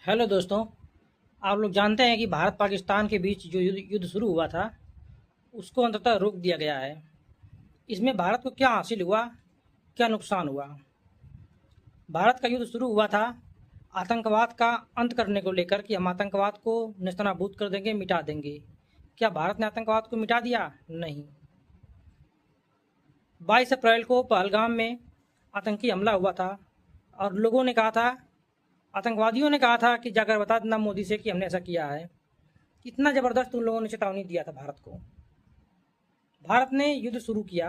Hello दोस्तों। आप लोग जानते हैं कि भारत पाकिस्तान के बीच जो युद्ध शुरू हुआ था उसको अंततः रोक दिया गया है। इसमें भारत को क्या हासिल हुआ, क्या नुकसान हुआ? भारत का युद्ध शुरू हुआ था आतंकवाद का अंत करने को लेकर कि हम आतंकवाद को नेस्तनाबूद कर देंगे, मिटा देंगे। क्या भारत ने आतंकवाद को मिटा दिया? नहीं। 22 अप्रैल को पहलगाम में आतंकी हमला हुआ था और लोगों ने कहा था, आतंकवादियों ने कहा था कि जाकर बता देना मोदी से कि हमने ऐसा किया है। कितना ज़बरदस्त उन लोगों ने चेतावनी दिया था भारत को। भारत ने युद्ध शुरू किया।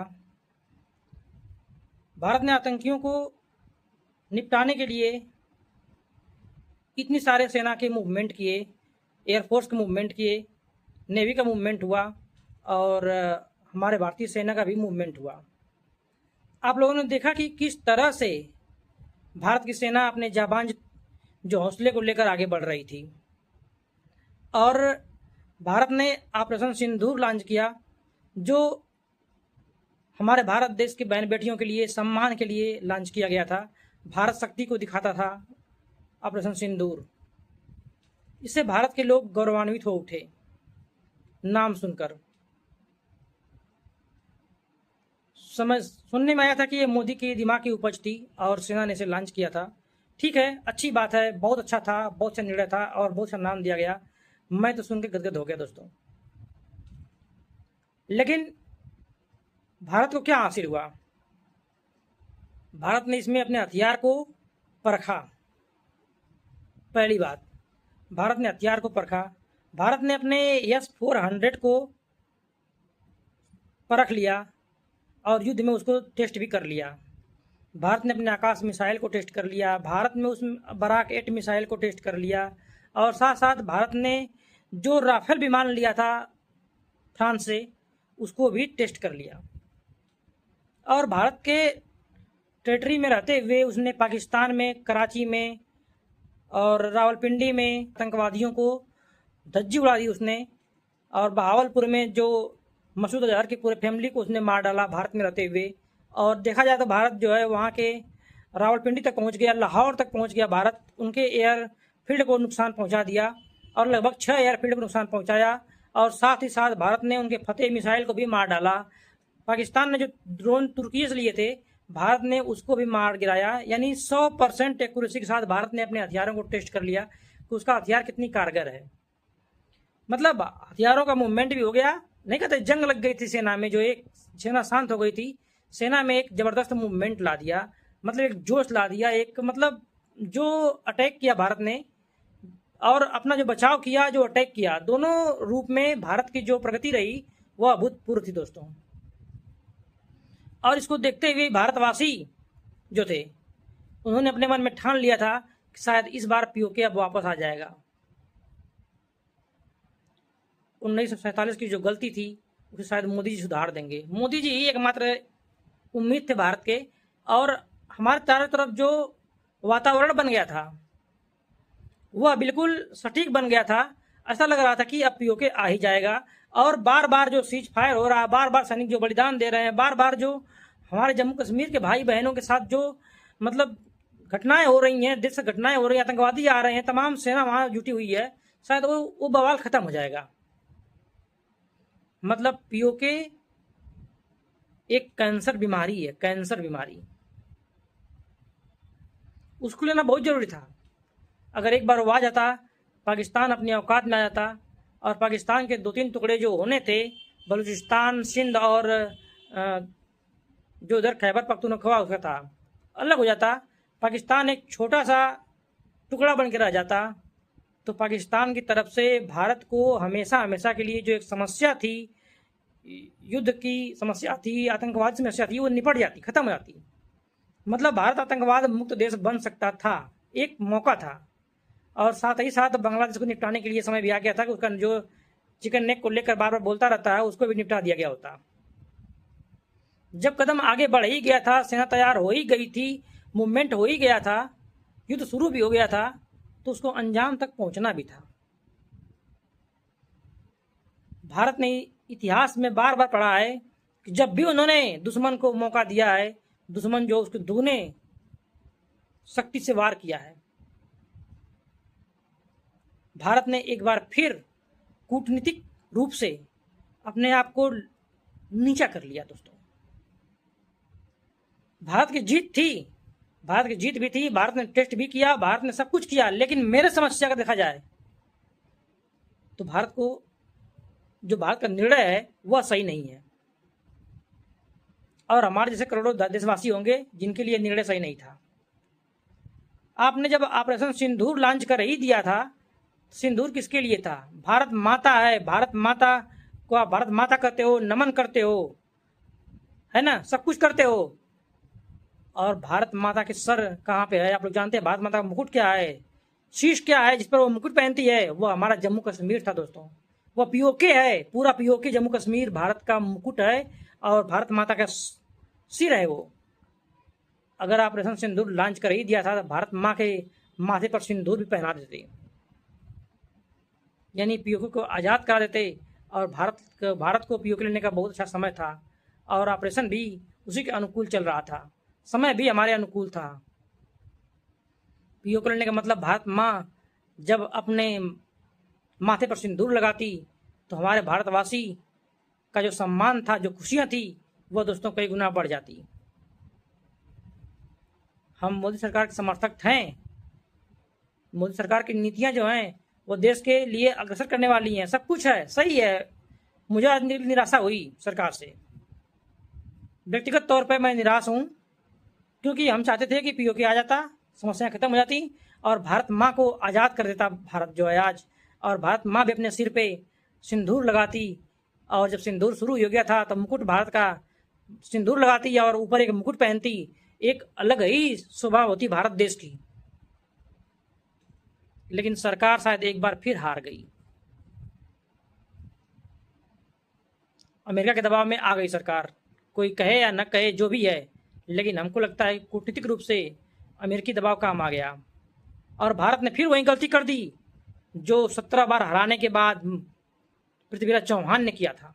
भारत ने आतंकियों को निपटाने के लिए इतनी सारे सेना के मूवमेंट किए, एयरफोर्स के मूवमेंट किए, नेवी का मूवमेंट हुआ और हमारे भारतीय सेना का भी मूवमेंट हुआ। आप लोगों ने देखा कि किस तरह से भारत की सेना अपने जाबांज जो हौसले को लेकर आगे बढ़ रही थी। और भारत ने ऑपरेशन सिंदूर लॉन्च किया, जो हमारे भारत देश के बहन बेटियों के लिए सम्मान के लिए लॉन्च किया गया था। भारत शक्ति को दिखाता था ऑपरेशन सिंदूर। इससे भारत के लोग गौरवान्वित हो उठे नाम सुनकर। समझ सुनने में आया था कि ये मोदी के दिमाग की उपज थी और सेना ने इसे लॉन्च किया था। ठीक है, अच्छी बात है, बहुत अच्छा था, बहुत अच्छा निर्णय था और बहुत अच्छा नाम दिया गया। मैं तो सुन के गदगद हो गया दोस्तों। लेकिन भारत को क्या हासिल हुआ? भारत ने इसमें अपने हथियार को परखा। पहली बात, भारत ने हथियार को परखा। भारत ने अपने S-400 को परख लिया और युद्ध में उसको टेस्ट भी कर लिया। भारत ने अपने आकाश मिसाइल को टेस्ट कर लिया। भारत में उस बराक 8 मिसाइल को टेस्ट कर लिया। और साथ साथ भारत ने जो राफेल विमान लिया था फ्रांस से, उसको भी टेस्ट कर लिया। और भारत के टेरिटरी में रहते हुए उसने पाकिस्तान में, कराची में और रावलपिंडी में आतंकवादियों को धज्जी उड़ा दी उसने। और बहावलपुर में जो मसूद अजहर की पूरे फैमिली को उसने मार डाला भारत में रहते हुए। और देखा जाए तो भारत जो है वहाँ के रावलपिंडी तक पहुँच गया, लाहौर तक पहुँच गया। भारत उनके एयरफील्ड को नुकसान पहुँचा दिया और लगभग 6 एयरफील्ड को नुकसान पहुँचाया। और साथ ही साथ भारत ने उनके फतेह मिसाइल को भी मार डाला। पाकिस्तान ने जो ड्रोन तुर्की से लिए थे, भारत ने उसको भी मार गिराया। यानी 100% एक्यूरेसी के साथ भारत ने अपने हथियारों को टेस्ट कर लिया कि उसका हथियार कितनी कारगर है। मतलब हथियारों का मूवमेंट भी हो गया। नहीं कहते जंग लग गई थी सेना में, जो एक सेना शांत हो गई थी, सेना में एक जबरदस्त मूवमेंट ला दिया। मतलब एक जोश ला दिया, एक मतलब जो अटैक किया भारत ने और अपना जो बचाव किया, जो अटैक किया, दोनों रूप में भारत की जो प्रगति रही वह अभूतपूर्व थी दोस्तों। और इसको देखते हुए भारतवासी जो थे उन्होंने अपने मन में ठान लिया था कि शायद इस बार पीओके अब वापस आ जाएगा। 1947 की जो गलती थी उसे शायद मोदी जी सुधार देंगे। मोदी जी ही एकमात्र उम्मीद थे भारत के। और हमारे चारों तरफ जो वातावरण बन गया था वह बिल्कुल सटीक बन गया था। ऐसा लग रहा था कि अब पीओके आ ही जाएगा। और बार बार जो सीज फायर हो रहा है, बार बार सैनिक जो बलिदान दे रहे हैं, बार बार जो हमारे जम्मू कश्मीर के भाई बहनों के साथ जो मतलब घटनाएं हो रही हैं, देश से घटनाएं हो रही हैं, आतंकवादी आ रहे हैं, तमाम सेना वहां जुटी हुई है, शायद वो बवाल खत्म हो जाएगा। मतलब पीओके एक कैंसर बीमारी है, कैंसर बीमारी। उसको लेना बहुत जरूरी था। अगर एक बार वो आ जाता, पाकिस्तान अपनी औकात में आ जाता और पाकिस्तान के 2-3 टुकड़े जो होने थे, बलूचिस्तान, सिंध और जो उधर खैबर पख्तूनख्वा उसका था, अलग हो जाता। पाकिस्तान एक छोटा सा टुकड़ा बन के रह जाता। तो पाकिस्तान की तरफ से भारत को हमेशा हमेशा के लिए जो एक समस्या थी, युद्ध की समस्या थी, आतंकवाद की समस्या थी, वो निपट जाती, खत्म हो जाती। मतलब भारत आतंकवाद मुक्त देश बन सकता था, एक मौका था। और साथ ही साथ बांग्लादेश को निपटाने के लिए समय भी आ गया था कि उसका जो चिकन नेक को लेकर बार बार बोलता रहता है, उसको भी निपटा दिया गया होता। जब कदम आगे बढ़ ही गया था, सेना तैयार हो ही गई थी, मूवमेंट हो ही गया था, युद्ध शुरू भी हो गया था, तो उसको अंजाम तक पहुंचना भी था। भारत ने इतिहास में बार बार पढ़ा है कि जब भी उन्होंने दुश्मन को मौका दिया है, दुश्मन जो उसको दुगने शक्ति से वार किया है। भारत ने एक बार फिर कूटनीतिक रूप से अपने आप को नीचा कर लिया दोस्तों। भारत की जीत थी, भारत की जीत भी थी, भारत ने टेस्ट भी किया, भारत ने सब कुछ किया, लेकिन मेरे समस्या का देखा जाए तो भारत को जो भारत का निर्णय है वह सही नहीं है, और हमारे जैसे करोड़ों देशवासी होंगे जिनके लिए निर्णय सही नहीं था। आपने जब ऑपरेशन सिंदूर लॉन्च कर ही दिया था, सिंदूर किसके लिए था? भारत माता है, भारत माता को आप भारत माता करते हो, नमन करते हो, है ना, सब कुछ करते हो, और भारत माता के सर कहाँ पे है? आप लोग जानते हैं भारत माता का मुकुट क्या है, शीश क्या है जिस पर वो मुकुट पहनती है? वो हमारा जम्मू कश्मीर था दोस्तों, वो पीओके है, पूरा पीओके जम्मू कश्मीर भारत का मुकुट है और भारत माता का सिर है वो। अगर ऑपरेशन सिंदूर लॉन्च कर ही दिया था तो भारत माँ के माथे पर सिंदूर भी पहना देते, यानी पीओके को आज़ाद करा देते, और भारत को पीओके लेने का बहुत अच्छा समय था, और ऑपरेशन भी उसी के अनुकूल चल रहा था, समय भी हमारे अनुकूल था। पीओके लेने का मतलब भारत माँ जब अपने माथे पर सिंदूर लगाती तो हमारे भारतवासी का जो सम्मान था, जो खुशियाँ थी, वह दोस्तों कई गुना बढ़ जाती। हम मोदी सरकार के समर्थक हैं, मोदी सरकार की नीतियाँ जो हैं वो देश के लिए अग्रसर करने वाली हैं, सब कुछ है, सही है। मुझे आज निराशा हुई सरकार से, व्यक्तिगत तौर पर मैं निराश हूँ, क्योंकि हम चाहते थे कि पीओके आ जाता, समस्याएं खत्म हो जाती और भारत माँ को आज़ाद कर देता भारत जो है आज, और भारत माँ भी अपने सिर पे सिंदूर लगाती, और जब सिंदूर शुरू हो गया था तो मुकुट भारत का सिंदूर लगाती और ऊपर एक मुकुट पहनती, एक अलग ही शोभा होती भारत देश की। लेकिन सरकार शायद एक बार फिर हार गई, अमेरिका के दबाव में आ गई सरकार, कोई कहे या न कहे जो भी है, लेकिन हमको लगता है कूटनीतिक रूप से अमेरिकी दबाव काम आ गया, और भारत ने फिर वही गलती कर दी जो 17 बार हराने के बाद पृथ्वीराज चौहान ने किया था।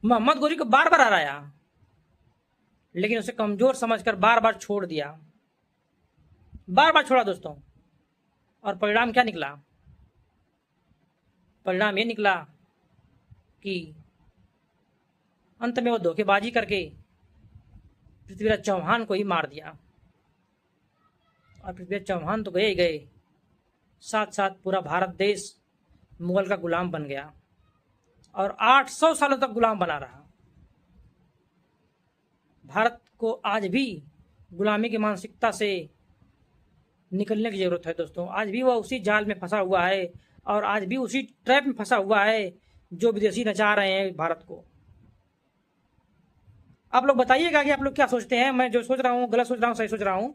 मोहम्मद गोरी को बार बार हराया, लेकिन उसे कमजोर समझकर बार बार छोड़ दिया, बार बार छोड़ा दोस्तों, और परिणाम क्या निकला? परिणाम ये निकला कि अंत में वो धोखेबाजी करके पृथ्वीराज चौहान को ही मार दिया, और पृथ्वीराज चौहान तो गए ही गए, साथ साथ पूरा भारत देश मुगल का गुलाम बन गया, और 800 सालों तक गुलाम बना रहा। भारत को आज भी गुलामी की मानसिकता से निकलने की जरूरत है दोस्तों, आज भी वह उसी जाल में फंसा हुआ है, और आज भी उसी ट्रैप में फंसा हुआ है जो विदेशी नचा रहे हैं भारत को। आप लोग बताइएगा कि आप लोग क्या सोचते हैं, मैं जो सोच रहा हूँ गलत सोच रहा हूँ, सही सोच रहा हूँ?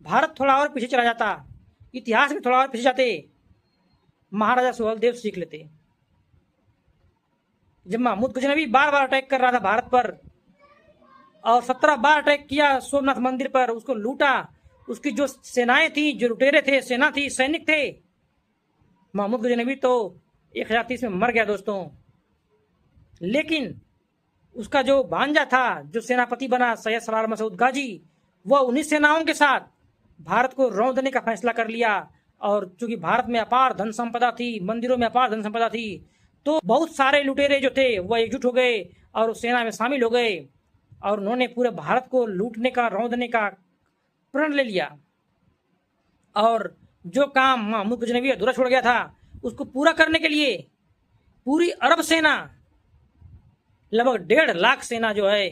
भारत थोड़ा और पीछे चला जाता, इतिहास में थोड़ा और पीछे जाते, महाराजा सुहेलदेव सीख लेते। जब महमूद गजनवी बार बार अटैक कर रहा था भारत पर, और 17 बार अटैक किया सोमनाथ मंदिर पर, उसको लूटा, उसकी जो सेनाएं थी, जो लुटेरे थे, सेना थी, सैनिक थे, महमूद गजनवी तो 1030 में मर गया दोस्तों, लेकिन उसका जो भांजा था, जो सेनापति बना सैयद सलार मसूद गाजी, वह उन्हीं सेनाओं के साथ भारत को रौंदने का फैसला कर लिया। और चूंकि भारत में अपार धन संपदा थी, मंदिरों में अपार धन संपदा थी, तो बहुत सारे लुटेरे जो थे वह एकजुट हो गए और उस सेना में शामिल हो गए, और उन्होंने पूरे भारत को लूटने का, रौंदने का प्रण ले लिया। और जो काम महमूद गजनवी अधूरा छोड़ गया था, उसको पूरा करने के लिए पूरी अरब सेना, लगभग 1.5 लाख सेना जो है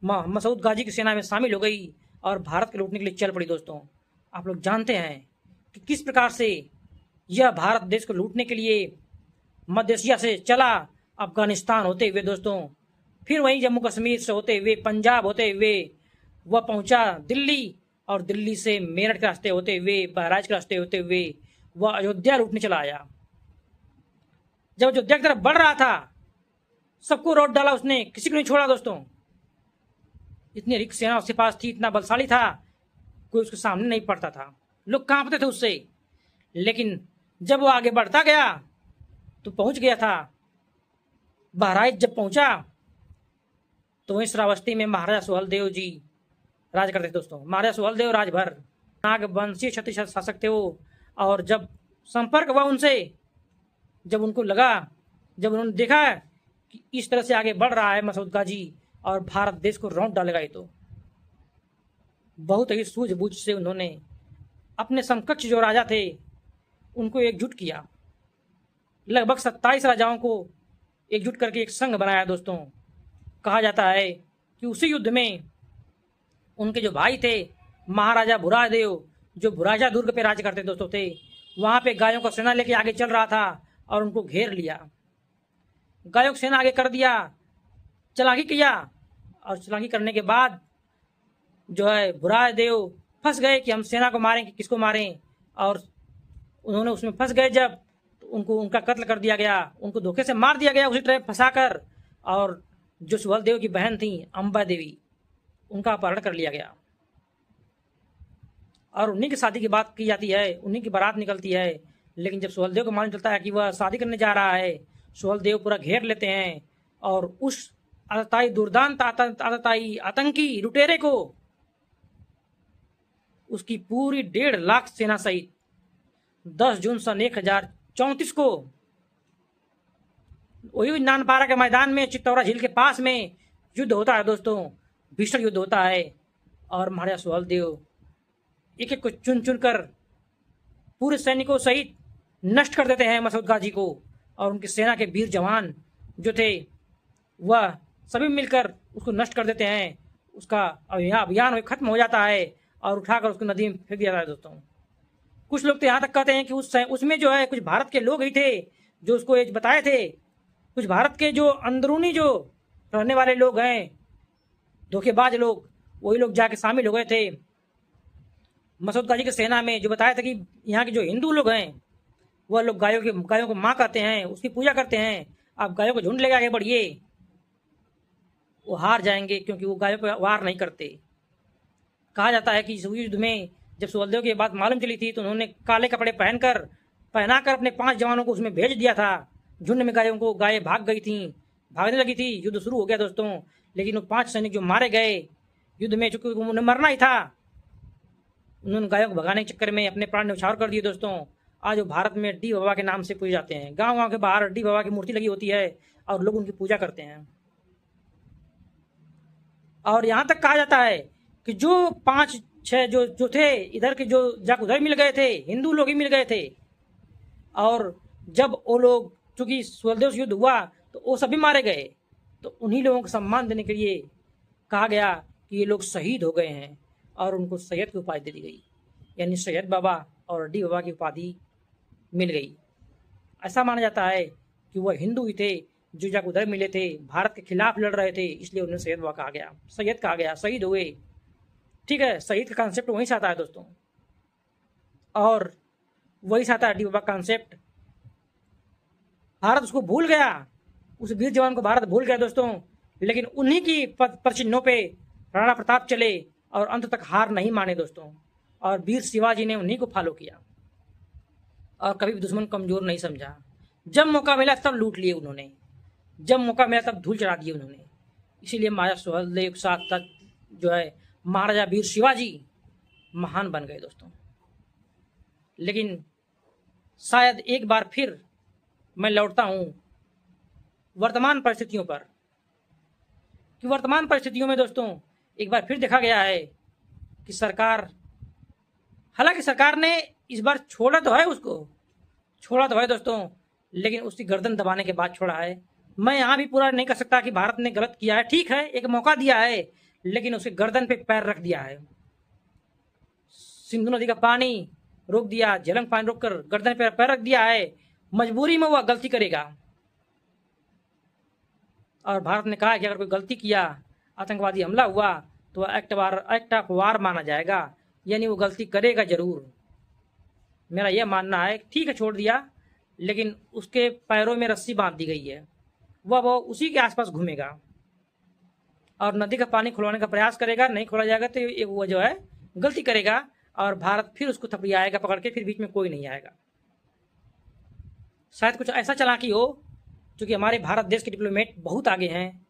मसूद गाजी की सेना में शामिल हो गई और भारत के लूटने के लिए चल पड़ी। दोस्तों, आप लोग जानते हैं कि किस प्रकार से यह भारत देश को लूटने के लिए मध्य एशिया से चला, अफगानिस्तान होते हुए दोस्तों, फिर वहीं जम्मू कश्मीर से होते हुए, पंजाब होते हुए वह पहुंचा दिल्ली, और दिल्ली से मेरठ के रास्ते होते हुए, बहराइच के रास्ते होते हुए वह अयोध्या लूटने चला आया। जब अयोध्या की तरफ बढ़ रहा था, सबको रोड डाला उसने, किसी को नहीं छोड़ा दोस्तों। इतनी रिक्त सेना उसके पास थी, इतना बलशाली था, कोई उसके सामने नहीं पड़ता था, लोग कांपते थे उससे। लेकिन जब वो आगे बढ़ता गया तो पहुंच गया था बहराइच। जब पहुंचा तो वहीं श्रावस्ती में महाराजा सुहेलदेव जी राज करते थे दोस्तों। महाराजा सुहेलदेव राजभर नागवंशीय क्षत्रिय शासक थे वो, और जब संपर्क हुआ उनसे, जब उनको लगा, जब उन्होंने देखा कि इस तरह से आगे बढ़ रहा है मसूद गाजी और भारत देश को रौंद डालेगा, ये तो बहुत ही सूझबूझ से उन्होंने अपने समकक्ष जो राजा थे उनको एकजुट किया। लगभग 27 राजाओं को एकजुट करके एक संघ बनाया दोस्तों। कहा जाता है कि उसी युद्ध में उनके जो भाई थे महाराजा भुरादेव, जो भुराजा दुर्ग पे राज करते दोस्तों थे, वहाँ पे गायों का सेना लेके आगे चल रहा था और उनको घेर लिया। गायों की सेना आगे कर दिया, चालाकी किया, और चालाकी करने के बाद जो है भुरादेव फंस गए कि हम सेना को मारें कि किसको मारें, और उन्होंने उसमें फंस गए जब, तो उनको उनका कत्ल कर दिया गया, उनको धोखे से मार दिया गया उसी तरह फंसाकर। और जो सुहलदेव की बहन थी अम्बा देवी, उनका अपहरण कर लिया गया और उन्हीं की शादी की बात की जाती है, उन्हीं की बारात निकलती है। लेकिन जब सुहलदेव को मालूम चलता है कि वह शादी करने जा रहा है, सुहलदेव पूरा घेर लेते हैं और उस आतताई दुर्दांत आतताई आतंकी लुटेरे को, उसकी पूरी 1.5 लाख सेना सहित 10 जून सन 1034 को वही नानपारा के मैदान में चित्तौरा झील के पास में युद्ध होता है दोस्तों, भीषण युद्ध होता है। और महाराजा सुहलदेव एक एक को चुन चुन कर पूरे सैनिकों सहित नष्ट कर देते हैं मसूद गाजी को, और उनकी सेना के वीर जवान जो थे वह सभी मिलकर उसको नष्ट कर देते हैं। उसका अभियान खत्म हो जाता है और उठाकर उसको नदी में फेंक दिया जाता है दोस्तों। कुछ लोग तो यहाँ तक कहते हैं कि उसमें जो है कुछ भारत के लोग ही थे जो उसको ये बताए थे, कुछ भारत के जो अंदरूनी जो रहने वाले लोग हैं, धोखेबाज लोग, वही लोग जाके शामिल हो गए थे मसूद गाजी की सेना में, जो बताया था कि यहाँ के जो हिंदू लोग हैं वह लोग गायों को माँ कहते हैं, उसकी पूजा करते हैं, आप गायों को झुंड लेके आगे बढ़िए, वो हार जाएंगे क्योंकि वो गायों को वार नहीं करते। कहा जाता है कि इस युद्ध में जब सुहलदेव की बात मालूम चली थी तो उन्होंने काले कपड़े पहनाकर अपने 5 जवानों को उसमें भेज दिया था झुंड में गायों को। गायें भाग गई थी, भागने लगी थी, युद्ध शुरू हो गया दोस्तों। लेकिन वो 5 सैनिक जो मारे गए युद्ध में, चूंकि उन्हें मरना ही था, उन्होंने गायों को भगाने के चक्कर में अपने प्राण न्यौछावर कर दिए दोस्तों। आज वो भारत में डी बाबा के नाम से पूजे जाते हैं। गांव गांव के बाहर डी बाबा की मूर्ति लगी होती है और लोग उनकी पूजा करते हैं। और यहाँ तक कहा जाता है कि जो 5-6 जो थे इधर के, जो जाके उधर मिल गए थे, हिंदू लोग ही मिल गए थे। और जब वो लोग, चूंकि सुहलदेव से युद्ध हुआ तो वो सभी मारे गए, तो उन्हीं लोगों को सम्मान देने के लिए कहा गया कि ये लोग शहीद हो गए हैं और उनको सैयद की उपाधि दे दी गई, यानी सैयद बाबा और डी बाबा की उपाधि मिल गई। ऐसा माना जाता है कि वह हिंदू ही थे जो जाकर उधर मिले थे, भारत के खिलाफ लड़ रहे थे, इसलिए उन्हें सैयद बाबा कहा गया, सैयद कहा गया, शहीद हुए। ठीक है, शहीद का कॉन्सेप्ट वहीं से आता है दोस्तों, और वहीं से आता है डी बाबा कॉन्सेप्ट। भारत उसको भूल गया, उस वीर जवान को भारत भूल गया दोस्तों, लेकिन उन्हीं की प्रचिन्हों पे राणा प्रताप चले और अंत तक हार नहीं माने दोस्तों। और वीर शिवाजी ने उन्हीं को फॉलो किया और कभी भी दुश्मन कमजोर नहीं समझा। जब मौका मिला तब लूट लिए उन्होंने, जब मौका मिला तब धूल चढ़ा दिए उन्होंने। इसीलिए महाराजा सुहलदेव के साथ साथ जो है महाराजा वीर शिवाजी महान बन गए दोस्तों। लेकिन शायद एक बार फिर मैं लौटता हूं वर्तमान परिस्थितियों पर, कि वर्तमान परिस्थितियों में दोस्तों एक बार फिर देखा गया है कि सरकार, हालांकि सरकार ने इस बार छोड़ा तो है, उसको छोड़ा तो है दोस्तों, लेकिन उसकी गर्दन दबाने के बाद छोड़ा है। मैं यहाँ भी पूरा नहीं कर सकता कि भारत ने गलत किया है, ठीक है एक मौका दिया है, लेकिन उसके गर्दन पे पैर रख दिया है। सिंधु नदी का पानी रोक दिया, झेलम पानी रोककर गर्दन पे पैर रख दिया है। मजबूरी में वह गलती करेगा, और भारत ने कहा है कि अगर कोई गलती किया, आतंकवादी हमला हुआ, तो एक्ट ऑफ वार माना जाएगा, यानी वो गलती करेगा जरूर। मेरा यह मानना है, ठीक है छोड़ दिया, लेकिन उसके पैरों में रस्सी बांध दी गई है, वह उसी के आसपास घूमेगा और नदी का पानी खुलवाने का प्रयास करेगा। नहीं खोला जाएगा तो वो जो है गलती करेगा और भारत फिर उसको थपड़ियाएगा पकड़ के, फिर बीच में कोई नहीं आएगा। शायद कुछ ऐसा चालाकी हो, क्योंकि हमारे भारत देश के डिप्लोमेट बहुत आगे हैं।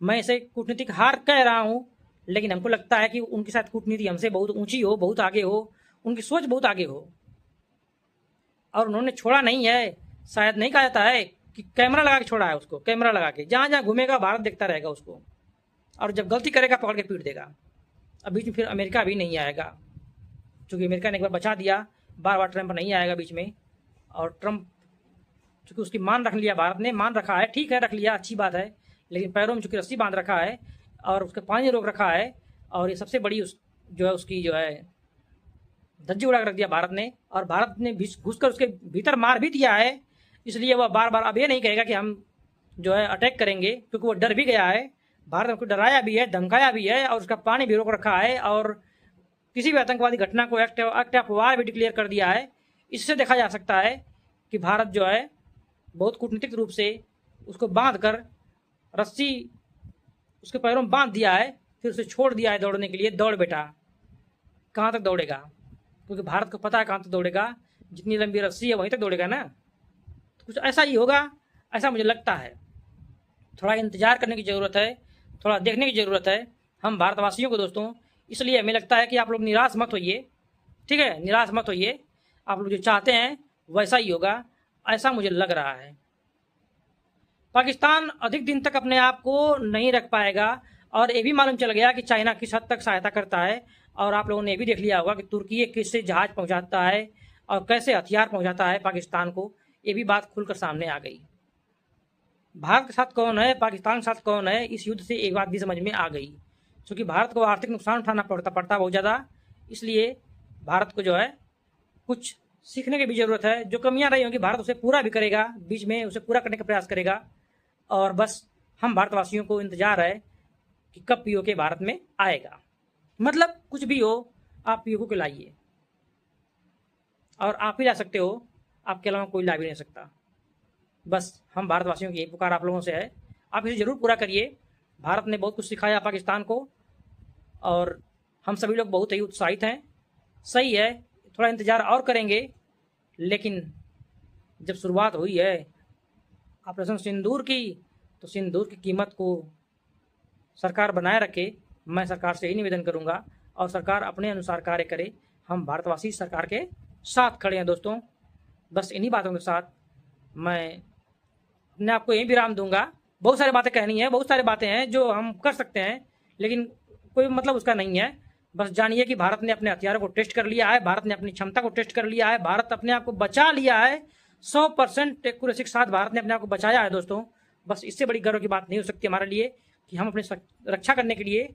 मैं इसे कूटनीतिक हार कह रहा हूँ, लेकिन हमको लगता है कि उनके साथ कूटनीति हमसे बहुत ऊंची हो, बहुत आगे हो, उनकी सोच बहुत आगे हो। और उन्होंने छोड़ा नहीं है। शायद नहीं कहा जाता है कि कैमरा लगा के छोड़ा है उसको, कैमरा लगा के जहाँ जहाँ घूमेगा भारत देखता रहेगा उसको, और जब गलती करेगा पकड़ के पीट देगा। अब बीच में फिर अमेरिका भी नहीं आएगा, क्योंकि अमेरिका ने एक बार बचा दिया, बार बार ट्रंप नहीं आएगा बीच में। और ट्रंप चूँकि उसकी मान रख लिया, भारत ने मान रखा है, ठीक है रख लिया, अच्छी बात है, लेकिन पैरों में चूँकि रस्सी बांध रखा है और उसके पानी रोक रखा है, और ये सबसे बड़ी जो है उसकी जो है धज्जी उड़ा कर रख दिया भारत ने। और भारत ने घुस कर उसके भीतर मार भी दिया है, इसलिए वह बार बार अब ये नहीं कहेगा कि हम जो है अटैक करेंगे, क्योंकि वो डर भी गया है। भारत ने उसको डराया भी है, धमकाया भी है, और उसका पानी भी रोक रखा है, और किसी भी आतंकवादी घटना को एक्ट ऑफ वार भी डिक्लेयर कर दिया है। इससे देखा जा सकता है कि भारत जो है बहुत कूटनीतिक रूप से उसको बांध कर रस्सी उसके पैरों में बांध दिया है, फिर उसे छोड़ दिया है दौड़ने के लिए। दौड़ बेटा, कहाँ तक दौड़ेगा, क्योंकि भारत को पता है कहाँ तक दौड़ेगा, जितनी लंबी रस्सी है वहीं तक दौड़ेगा ना। तो कुछ ऐसा ही होगा, ऐसा मुझे लगता है। थोड़ा इंतजार करने की ज़रूरत है, थोड़ा देखने की ज़रूरत है हम भारतवासियों को दोस्तों। इसलिए हमें लगता है कि आप लोग निराश मत होइए, ठीक है, निराश मत होइए। आप लोग जो चाहते हैं वैसा ही होगा, ऐसा मुझे लग रहा है। पाकिस्तान अधिक दिन तक अपने आप को नहीं रख पाएगा, और ये भी मालूम चल गया कि चाइना किस हद तक सहायता करता है। और आप लोगों ने ये भी देख लिया होगा कि तुर्की किससे जहाज पहुंचाता है और कैसे हथियार पहुंचाता है पाकिस्तान को, ये भी बात खुलकर सामने आ गई। भारत के साथ कौन है, पाकिस्तान के साथ कौन है, इस युद्ध से एक बात भी समझ में आ गई। क्योंकि भारत को आर्थिक नुकसान उठाना पड़ता बहुत ज़्यादा, इसलिए भारत को जो है कुछ सीखने की भी ज़रूरत है। जो कमियां रही होंगी भारत उसे पूरा भी करेगा, बीच में उसे पूरा करने का प्रयास करेगा। और बस हम भारतवासियों को इंतजार है कि कब पीओके भारत में आएगा। मतलब कुछ भी हो, आप पीओके को लाइए, और आप ही ला सकते हो, आपके अलावा कोई ला भी नहीं सकता। बस हम भारतवासियों की यही पुकार आप लोगों से है, आप इसे ज़रूर पूरा करिए। भारत ने बहुत कुछ सिखाया पाकिस्तान को, और हम सभी लोग बहुत ही उत्साहित हैं। सही है, थोड़ा इंतज़ार और करेंगे, लेकिन जब शुरुआत हुई है ऑपरेशन सिंदूर की, तो सिंदूर की कीमत को सरकार बनाए रखे। मैं सरकार से यही निवेदन करूंगा, और सरकार अपने अनुसार कार्य करे। हम भारतवासी सरकार के साथ खड़े हैं दोस्तों। बस इन्हीं बातों के साथ मैं अपने आप को यही विराम दूंगा। बहुत सारी बातें कहनी है, बहुत सारी बातें हैं जो हम कर सकते हैं, लेकिन कोई मतलब उसका नहीं है। बस जानिए कि भारत ने अपने हथियारों को टेस्ट कर लिया है, भारत ने अपनी क्षमता को टेस्ट कर लिया है, भारत अपने आप को बचा लिया है। 100% एक्यूरेसी के साथ भारत ने अपने आप को बचाया है दोस्तों। बस इससे बड़ी गर्व की बात नहीं हो सकती हमारे लिए कि हम अपनी रक्षा करने के लिए,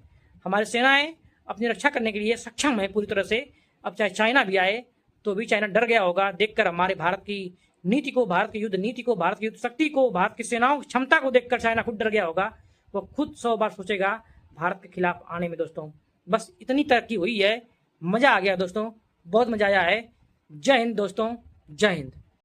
हमारी सेनाएं अपनी रक्षा करने के लिए सक्षम है पूरी तरह से। अब चाहे चाइना भी आए तो भी चाइना डर गया होगा देखकर हमारे भारत की नीति को, भारत की युद्ध नीति को, भारत की युद्ध शक्ति को, भारत की सेनाओं की क्षमता को देखकर चाइना खुद डर गया होगा। वो खुद 100 बार सोचेगा भारत के खिलाफ आने में दोस्तों। बस इतनी तरक्की हुई है, मज़ा आ गया दोस्तों, बहुत मज़ा आया है। जय हिंद दोस्तों, जय हिंद।